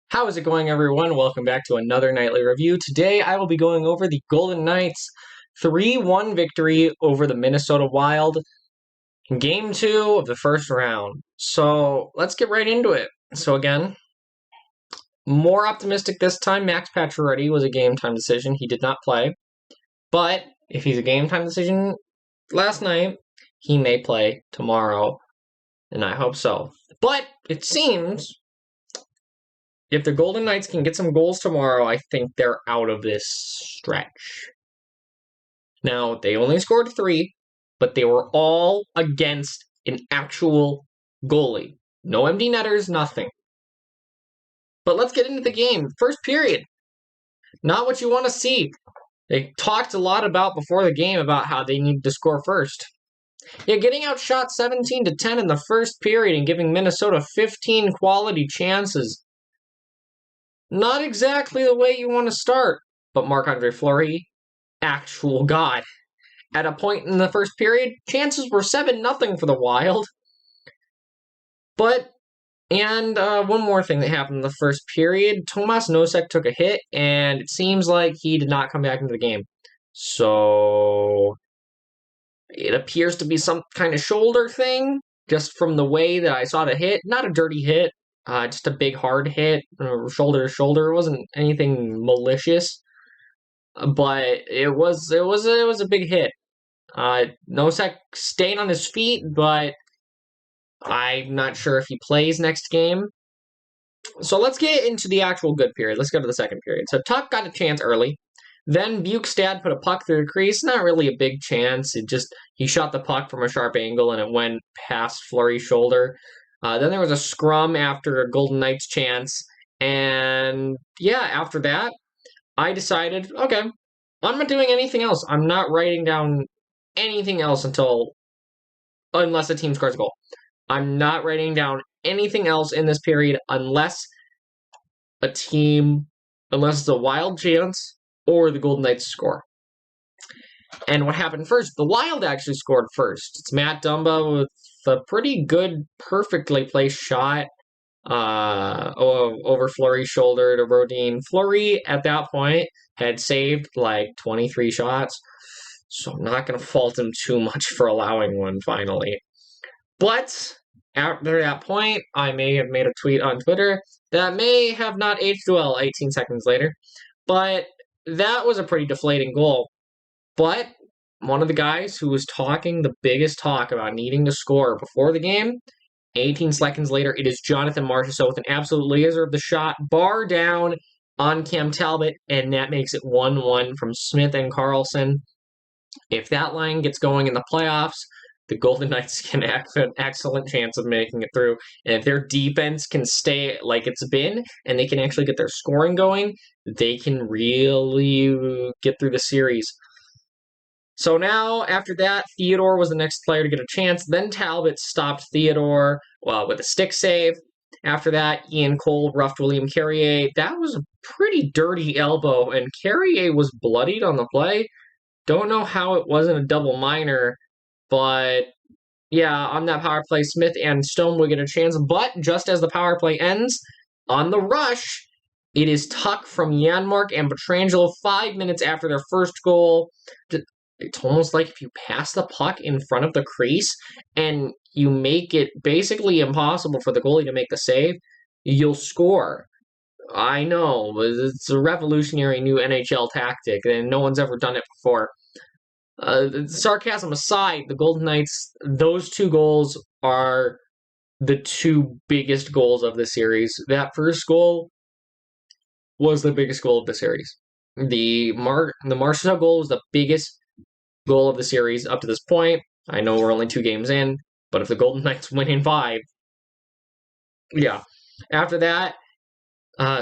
How is it going, everyone? Welcome back to another nightly review. Today, I will be going over the Golden Knights' 3-1 victory over the Minnesota Wild in Game 2 of the first round. So, let's get right into it. So, again, more optimistic this time. Max Pacioretty was a game-time decision. He did not play. But if he's a game-time decision last night, he may play tomorrow, and I hope so. But it seems if the Golden Knights can get some goals tomorrow, I think they're out of this stretch. Now, they only scored 3, but they were all against an actual goalie. No empty netters, nothing. But let's get into the game. First period. Not what you want to see. They talked a lot about before the game about how they need to score first. Yeah, getting outshot 17-10 in the first period and giving Minnesota 15 quality chances. Not exactly the way you want to start, but Marc-Andre Fleury, actual god. At a point in the first period, chances were 7-0 for the Wild. And one more thing that happened in the first period, Tomas Nosek took a hit, and it seems like he did not come back into the game. So, it appears to be some kind of shoulder thing, just from the way that I saw the hit. Not a dirty hit, just a big hard hit, shoulder to shoulder. It wasn't anything malicious, but it was a big hit. Nosek stayed on his feet, but I'm not sure if he plays next game. So let's get into the actual good period. Let's go to the second period. So Tuch got a chance early. Then Bukestad put a puck through the crease. Not really a big chance. He shot the puck from a sharp angle and it went past Fleury's shoulder. Then there was a scrum after a Golden Knights chance. And yeah, after that, I decided, okay, I'm not doing anything else. I'm not writing down anything else unless a team scores a goal. I'm not writing down anything else in this period unless it's a wild chance or the Golden Knights score. And what happened first? The Wild actually scored first. It's Matt Dumba with a pretty good, perfectly placed shot over Fleury's shoulder to Rodin. Fleury, at that point, had saved like 23 shots, so I'm not going to fault him too much for allowing one finally. But after that point, I may have made a tweet on Twitter that may have not aged well 18 seconds later. But that was a pretty deflating goal. But one of the guys who was talking the biggest talk about needing to score before the game, 18 seconds later, it is Jonathan Marchessault with an absolute laser of the shot, bar down on Cam Talbot, and that makes it 1-1 from Smith and Carlson. If that line gets going in the playoffs, the Golden Knights can have an excellent chance of making it through. And if their defense can stay like it's been, and they can actually get their scoring going, they can really get through the series. So now, after that, Theodore was the next player to get a chance. Then Talbot stopped Theodore with a stick save. After that, Ian Cole roughed William Carrier. That was a pretty dirty elbow, and Carrier was bloodied on the play. Don't know how it wasn't a double minor, but yeah, on that power play, Smith and Stone will get a chance. But just as the power play ends, on the rush, it is Tuch from Janmark and Pietrangelo 5 minutes after their first goal. It's almost like if you pass the puck in front of the crease and you make it basically impossible for the goalie to make the save, you'll score. I know, it's a revolutionary new NHL tactic, and no one's ever done it before. Sarcasm aside, the Golden Knights, those 2 goals are the 2 biggest goals of the series. That first goal was the biggest goal of the series. The Marchessault goal was the biggest goal of the series up to this point. I know we're only 2 games in, but if the Golden Knights win in 5, yeah. After that,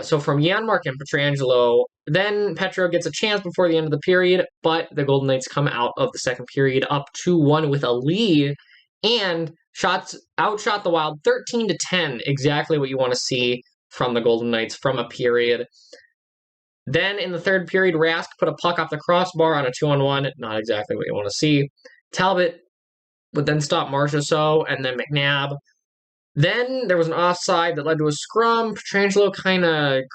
so from Janmark and Pietrangelo, then Petro gets a chance before the end of the period, but the Golden Knights come out of the second period up 2-1 with a lead, and outshot the Wild 13-10, exactly what you want to see from the Golden Knights from a period. Then in the third period, Rask put a puck off the crossbar on a 2-on-1, not exactly what you want to see. Talbot would then stop Marchessault, and then McNabb Then there was an offside that led to a scrum. Pietrangelo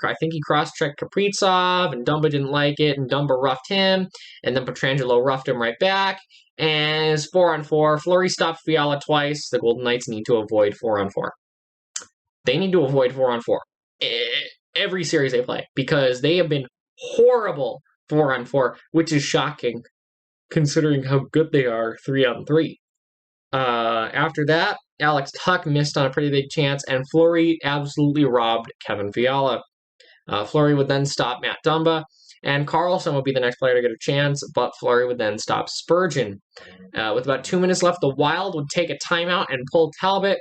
I think he cross-checked Kaprizov, and Dumba didn't like it, and Dumba roughed him, and then Pietrangelo roughed him right back, and it's 4-on-4. Fleury stopped Fiala twice. The Golden Knights need to avoid 4-on-4. They need to avoid 4-on-4 every series they play, because they have been horrible 4-on-4, which is shocking, considering how good they are 3-on-3. After that, Alex Tuch missed on a pretty big chance, and Fleury absolutely robbed Kevin Fiala. Fleury would then stop Matt Dumba, and Carlson would be the next player to get a chance, but Fleury would then stop Spurgeon. With about 2 minutes left, the Wild would take a timeout and pull Talbot.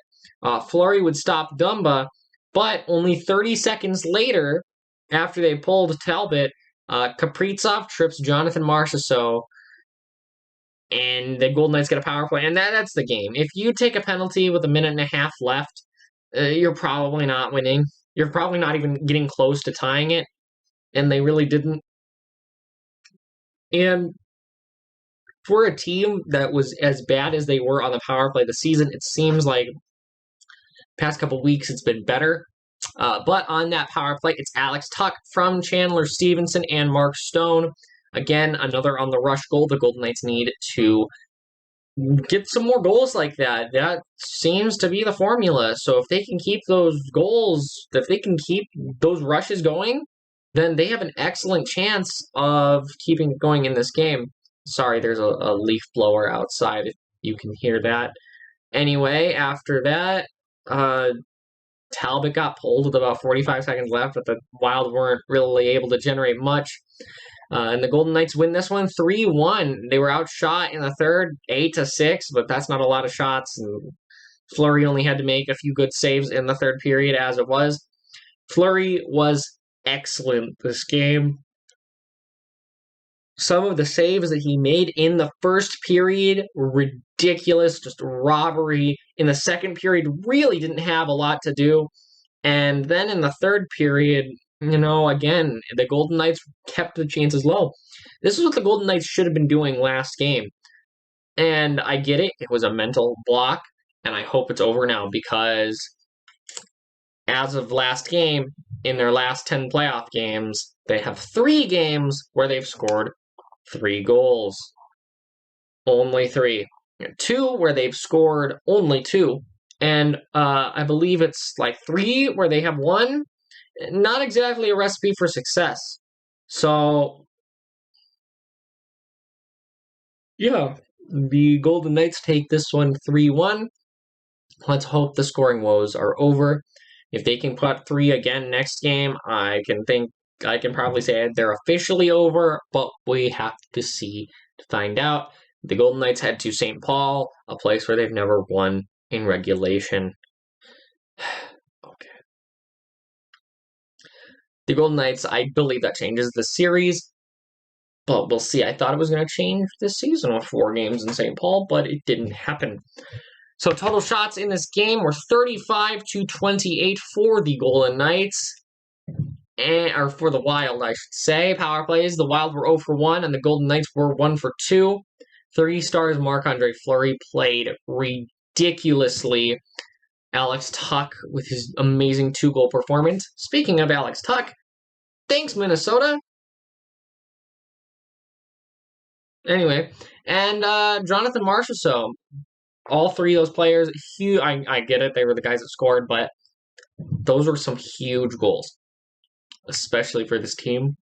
Fleury would stop Dumba, but only 30 seconds later, after they pulled Talbot, Kaprizov trips Jonathan Marchessault, and the Golden Knights get a power play, and that's the game. If you take a penalty with a minute and a half left, you're probably not winning. You're probably not even getting close to tying it, and they really didn't. And for a team that was as bad as they were on the power play this season, it seems like past couple weeks it's been better. But on that power play, it's Alex Tuch from Chandler Stevenson and Mark Stone. Again, another on the rush goal. The Golden Knights need to get some more goals like that. That seems to be the formula. So if they can keep those goals, if they can keep those rushes going, then they have an excellent chance of keeping it going in this game. Sorry, there's a leaf blower outside, if you can hear that. Anyway, after that, Talbot got pulled with about 45 seconds left, but the Wild weren't really able to generate much. And the Golden Knights win this one 3-1. They were outshot in the third, 8-6, but that's not a lot of shots. And Fleury only had to make a few good saves in the third period as it was. Fleury was excellent this game. Some of the saves that he made in the first period were ridiculous, just robbery. In the second period, really didn't have a lot to do. And then in the third period, again, the Golden Knights kept the chances low. This is what the Golden Knights should have been doing last game. And I get it. It was a mental block, and I hope it's over now, because as of last game, in their last 10 playoff games, they have 3 games where they've scored 3 goals. Only 3. 2 where they've scored only 2. And I believe it's like 3 where they have 1. Not exactly a recipe for success. So, yeah, the Golden Knights take this one 3-1. Let's hope the scoring woes are over. If they can put 3 again next game, I can probably say they're officially over, but we have to see to find out. The Golden Knights head to St. Paul, a place where they've never won in regulation. Okay. The Golden Knights, I believe that changes the series, but we'll see. I thought it was going to change this season with 4 games in St. Paul, but it didn't happen. So total shots in this game were 35-28 for the Golden Knights, or for the Wild, I should say. Power plays, the Wild were 0 for 1, and the Golden Knights were 1 for 2. 3 stars Marc-Andre Fleury played ridiculously. Alex Tuch with his amazing 2-goal performance. Speaking of Alex Tuch, thanks, Minnesota. Anyway, and Jonathan Marchessault. All 3 of those players, huge. I get it, they were the guys that scored, but those were some huge goals, especially for this team.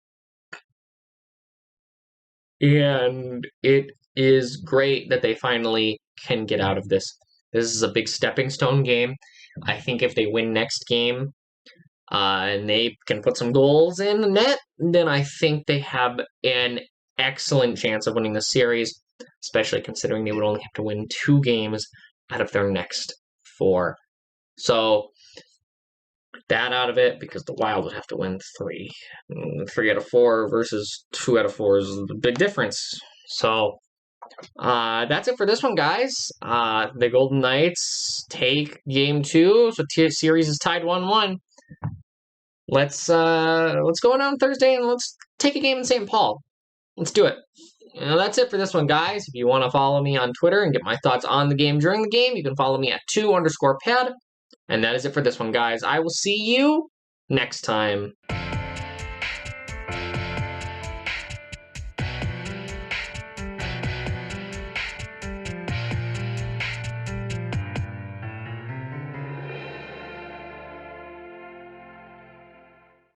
And it is great that they finally can get out of this. This is a big stepping stone game. I think if they win next game, and they can put some goals in the net, then I think they have an excellent chance of winning the series, especially considering they would only have to win 2 games out of their next 4. So, that out of it, because the Wild would have to win 3. 3 out of 4 versus 2 out of 4 is a big difference. So, that's it for this one, guys. The Golden Knights take Game 2, so series is tied 1-1. Let's go on Thursday and let's take a game in St. Paul. Let's do it. That's it for this one, guys. If you want to follow me on Twitter and get my thoughts on the game during the game, you can follow me at 2_pad. And that is it for this one, guys. I will see you next time.